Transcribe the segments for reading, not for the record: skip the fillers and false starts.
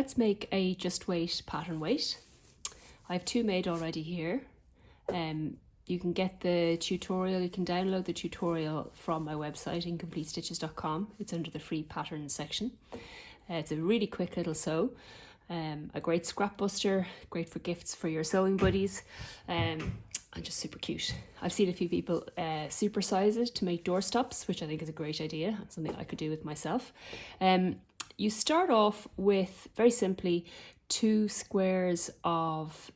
let's make a JUSTweight pattern weight. I have two made already here. You can get the tutorial, you can download the tutorial from my website, incompletestitches.com. It's under the free patterns section. It's a really quick little sew. A great scrap buster, great for gifts for your sewing buddies, and just super cute. I've seen a few people supersize it to make doorstops, which I think is a great idea. It's something I could do with myself. You start off with, very simply, 2 squares of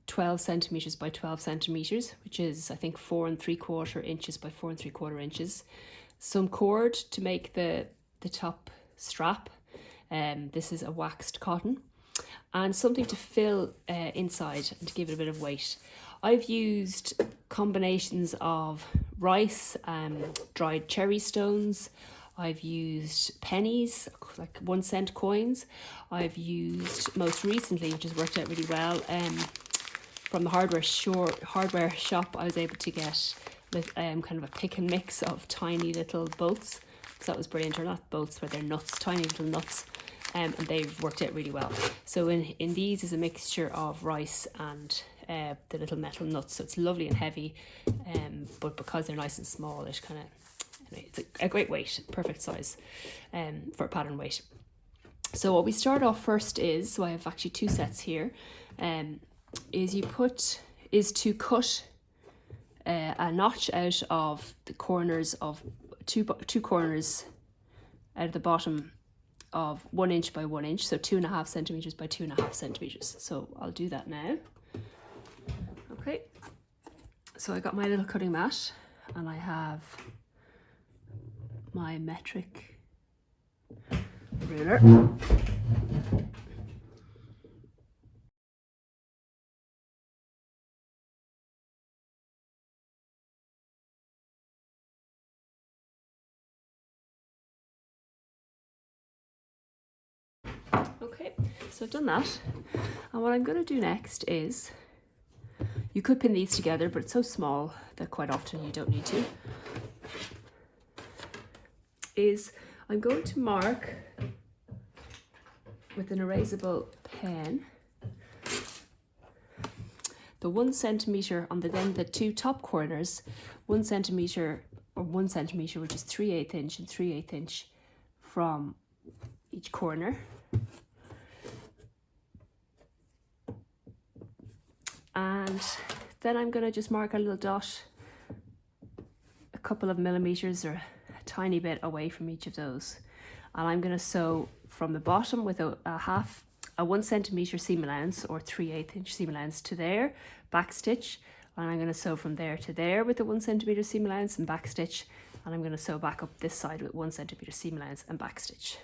12 centimeters by 12 centimeters, which is I think 4 3/4 inches by 4 3/4 inches. Some cord to make the top strap. This is a waxed cotton, and something to fill inside and to give it a bit of weight. I've used combinations of rice and dried cherry stones. I've used pennies, like 1 cent coins. I've used, most recently, which has worked out really well, from the hardware shop, I was able to get kind of a pick and mix of tiny little bolts. So that was brilliant. Or not bolts, but they're nuts, tiny little nuts. And they've worked out really well. So in these is a mixture of rice and the little metal nuts. So it's lovely and heavy, but because they're nice and small, it kind of, anyway, it's a great weight, perfect size for a pattern weight. So what we start off first is, so I have actually 2 sets here, is to cut a notch out of the corners of two corners out of the bottom of 1 inch by 1 inch, so 2.5 centimeters by 2.5 centimeters. So I'll do that now. Okay, so I got my little cutting mat, and I have my metric ruler. Okay, so I've done that, and what I'm going to do next is, you could pin these together, but it's so small that quite often you don't need to, is I'm going to mark with an erasable pen the 1 centimeter on the 2 top corners, 1 centimeter, which is 3/8 inch and 3/8 inch from each corner. And then I'm going to just mark a little dot a couple of millimeters or a tiny bit away from each of those. And I'm going to sew from the bottom with a 1 centimeter seam allowance or 3/8 inch seam allowance to there, back stitch. And I'm going to sew from there to there with a 1 centimeter seam allowance and back stitch. And I'm going to sew back up this side with 1 centimeter seam allowance and back stitch.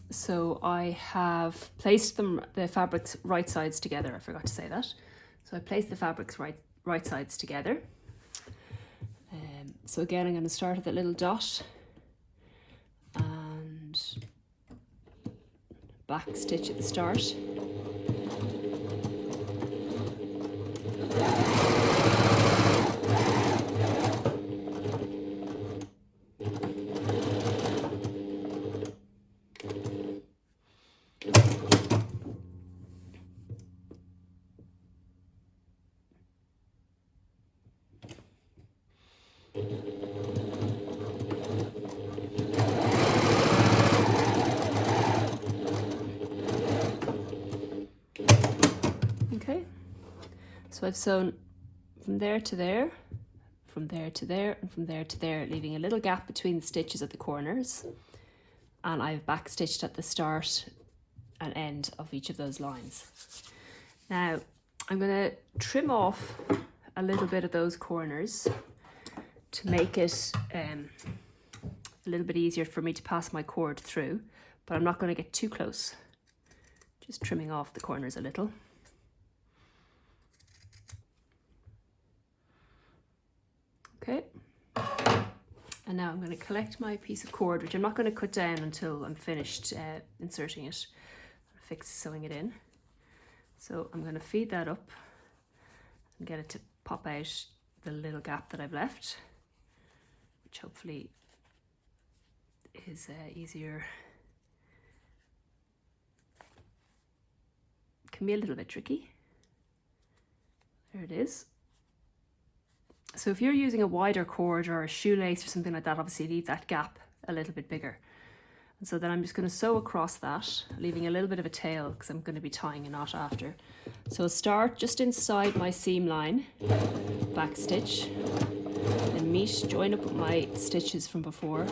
So I have placed the fabrics right sides together. I forgot to say that. So I placed the fabrics right sides together. So again, I'm going to start at that little dot and back stitch at the start. Okay, so I've sewn from there to there, from there to there, and from there to there, leaving a little gap between the stitches at the corners, and I've back stitched at the start and end of each of those lines. Now I'm going to trim off a little bit of those corners to make it a little bit easier for me to pass my cord through, but I'm not going to get too close, just trimming off the corners a little. Okay. And now I'm going to collect my piece of cord, which I'm not going to cut down until I'm finished inserting it, sewing it in. So I'm going to feed that up and get it to pop out the little gap that I've left, which hopefully is easier. Can be a little bit tricky. There it is. So if you're using a wider cord or a shoelace or something like that, obviously leave that gap a little bit bigger. And so then I'm just going to sew across that, leaving a little bit of a tail because I'm going to be tying a knot after. So I'll start just inside my seam line, back stitch, and join up with my stitches from before.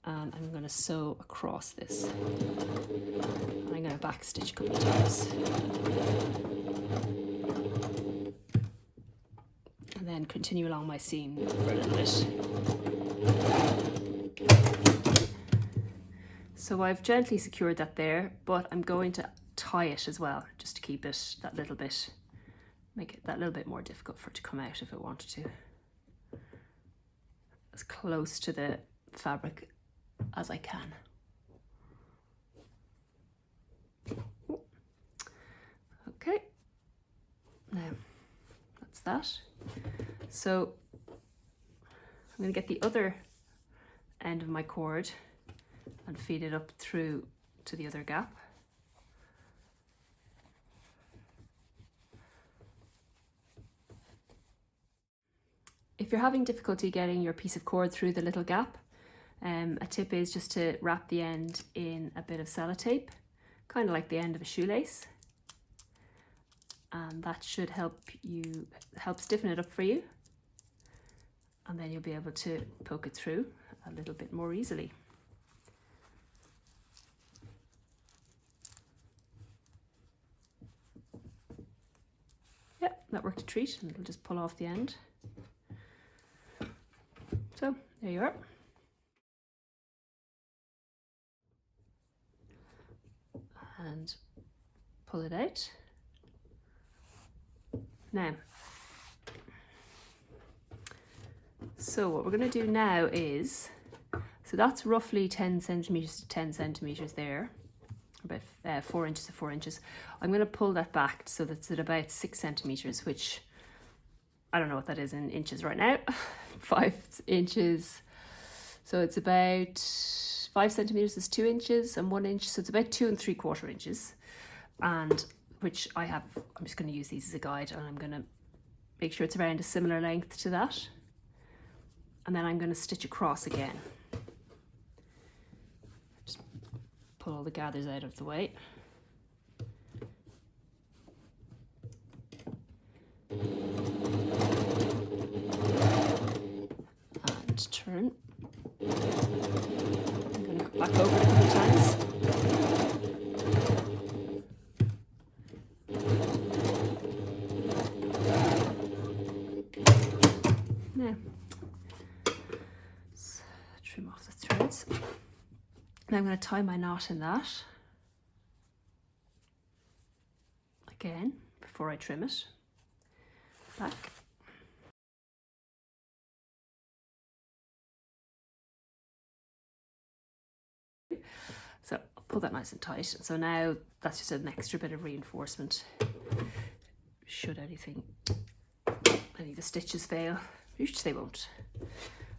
And I'm going to sew across this. And I'm going to back stitch a couple of times. And then continue along my seam for a little bit. So I've gently secured that there, but I'm going to tie it as well, just to keep it make it that little bit more difficult for it to come out if it wanted to. As close to the fabric as I can. Okay, now that's that. So I'm going to get the other end of my cord and feed it up through to the other gap. If you're having difficulty getting your piece of cord through the little gap, a tip is just to wrap the end in a bit of sellotape, kind of like the end of a shoelace. And that should help stiffen it up for you. And then you'll be able to poke it through a little bit more easily. Yeah, that worked a treat, and it'll just pull off the end. So there you are. And pull it out. Now, so what we're going to do now is, so that's roughly 10 centimeters to 10 centimeters there, about 4 inches to 4 inches. I'm going to pull that back so that's at about 6 centimeters, which I don't know what that is in inches right now. 5 inches. So it's about 5 centimeters is 2 inches and 1 inch. So it's about 2 3/4 inches. And which I'm just going to use these as a guide, and I'm going to make sure it's around a similar length to that. And then I'm going to stitch across again. Just pull all the gathers out of the way. And turn. I'm going to go back over it a couple of times. Now, let's trim off the threads. Now I'm going to tie my knot in that again before I trim it back. So I'll pull that nice and tight. So now that's just an extra bit of reinforcement. Should any of the stitches fail, which they won't.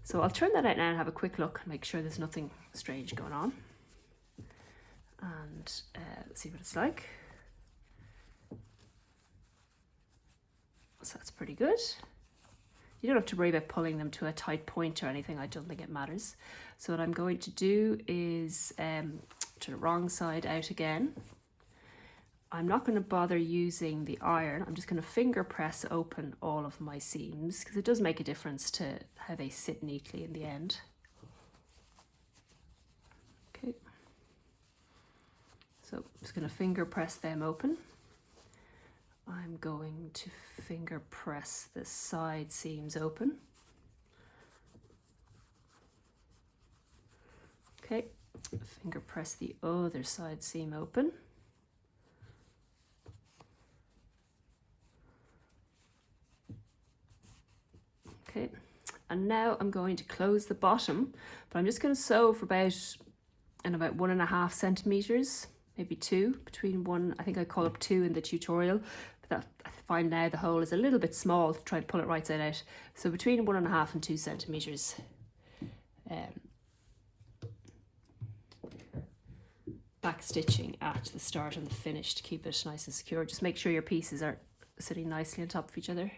So I'll turn that out now and have a quick look and make sure there's nothing strange going on. And see what it's like. So that's pretty good. You don't have to worry about pulling them to a tight point or anything. I don't think it matters. So what I'm going to do is turn the wrong side out again. I'm not going to bother using the iron. I'm just going to finger press open all of my seams because it does make a difference to how they sit neatly in the end. Okay. So I'm just going to finger press them open. I'm going to finger press the side seams open. Okay, finger press the other side seam open. Okay, and now I'm going to close the bottom, but I'm just going to sew for about 1.5 centimeters, maybe 2, between 1, I think I call up 2 in the tutorial, but that, I find now the hole is a little bit small to try to pull it right side out. So between 1.5 and 2 centimeters. Back stitching at the start and the finish to keep it nice and secure. Just make sure your pieces are sitting nicely on top of each other.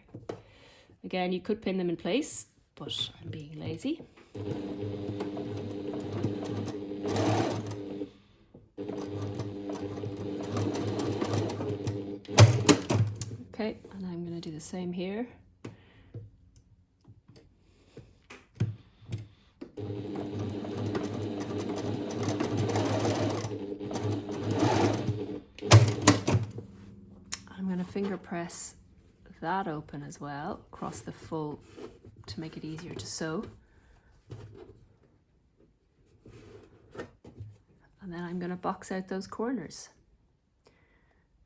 Again, you could pin them in place, but I'm being lazy. Okay, and I'm going to do the same here. I'm going to finger press that open as well across the full to make it easier to sew. And then I'm going to box out those corners,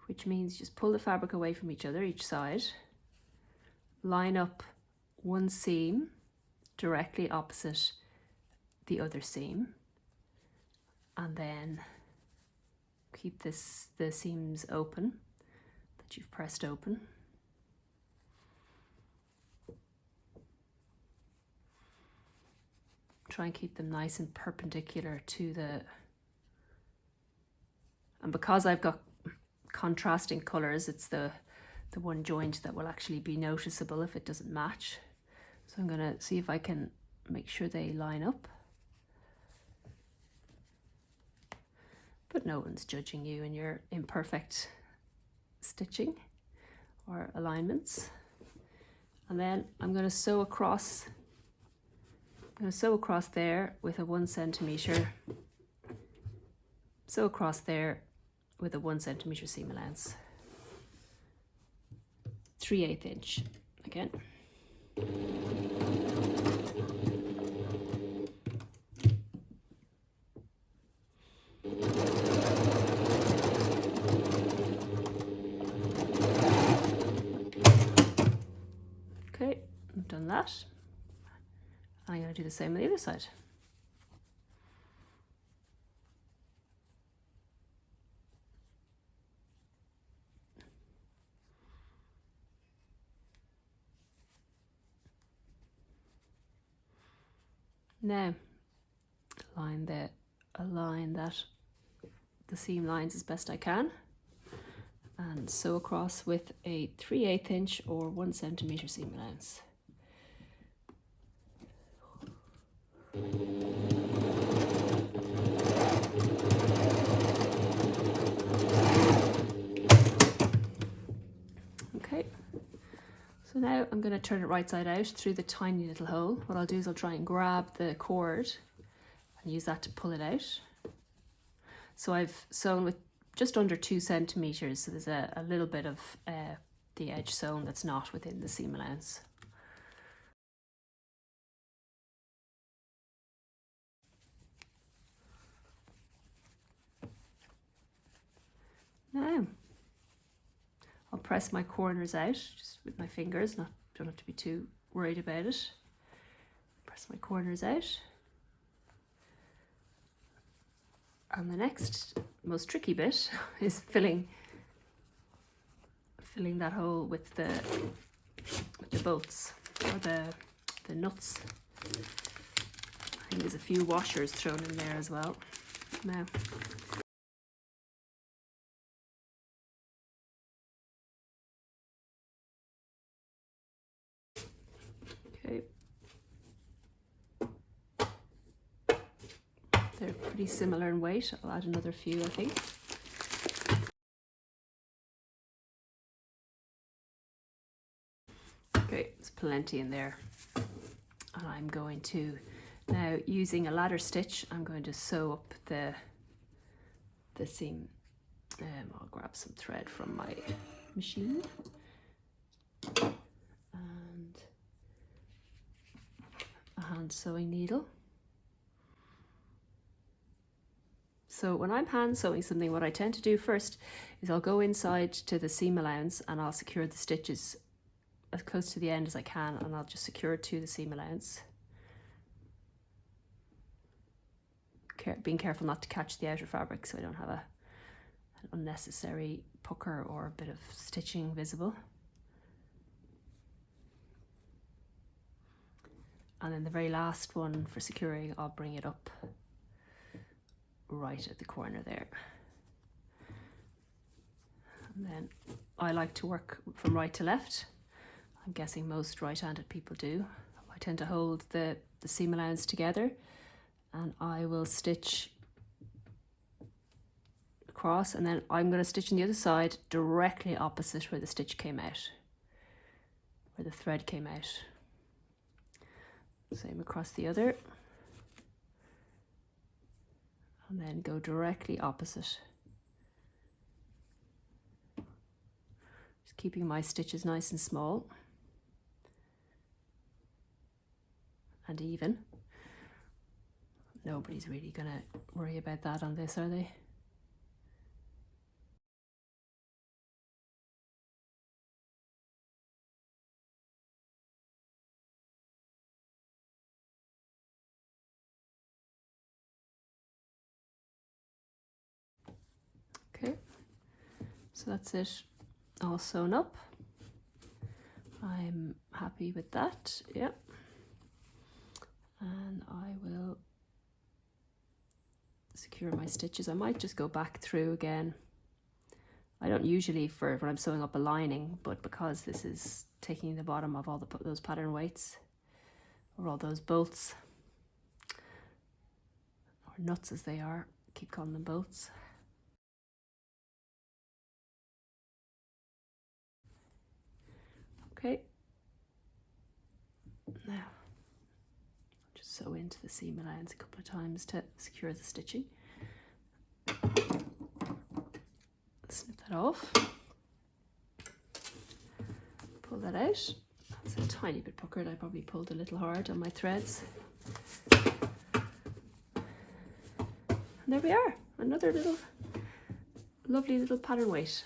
which means just pull the fabric away from each other, each side, line up one seam directly opposite the other seam, and then keep the seams open that you've pressed open. Try and keep them nice and perpendicular to the, and because I've got contrasting colours, it's the one joint that will actually be noticeable if it doesn't match. So I'm going to see if I can make sure they line up. But no one's judging you in your imperfect stitching or alignments. And then I'm going to sew across. I'm going to sew across there with a 1 centimeter. Sew across there with a 1 centimeter seam allowance. 3/8 inch again. Okay, I've done that. I'm going to do the same on the other side. Now, align the seam lines as best I can, and sew across with a 3/8 inch or 1 centimeter seam allowance. Okay, so now I'm going to turn it right side out through the tiny little hole. What I'll do is I'll try and grab the cord and use that to pull it out. So I've sewn with just under 2 centimeters, so there's a little bit of the edge sewn that's not within the seam allowance. Now, I'll press my corners out just with my fingers, don't have to be too worried about it. Press my corners out. And the next most tricky bit is filling that hole with the bolts or the nuts. I think there's a few washers thrown in there as well. Now, okay, they're pretty similar in weight. I'll add another few, I think. Okay, there's plenty in there. And I'm going to, now using a ladder stitch, I'm going to sew up the seam. I'll grab some thread from my machine. And a hand sewing needle. So when I'm hand sewing something, what I tend to do first is I'll go inside to the seam allowance and I'll secure the stitches as close to the end as I can, and I'll just secure it to the seam allowance. Being careful not to catch the outer fabric so I don't have an unnecessary pucker or a bit of stitching visible. And then the very last one for securing, I'll bring it up right at the corner there. And then I like to work from right to left. I'm guessing most right-handed people do. I tend to hold the seam allowance together, and I will stitch across, and then I'm going to stitch on the other side directly opposite where the stitch came out, where the thread came out. Same across the other, and then go directly opposite. Just keeping my stitches nice and small and even. Nobody's really gonna worry about that on this, are they? Okay, so that's it all sewn up. I'm happy with that, yeah. And I will secure my stitches. I might just go back through again. I don't usually for when I'm sewing up a lining, but because this is taking the bottom of all those pattern weights, or all those bolts, or nuts as they are, keep calling them bolts. Okay, now just sew into the seam allowance a couple of times to secure the stitching. Snip that off, pull that out. It's a tiny bit puckered, I probably pulled a little hard on my threads. And there we are, another little lovely little pattern weight.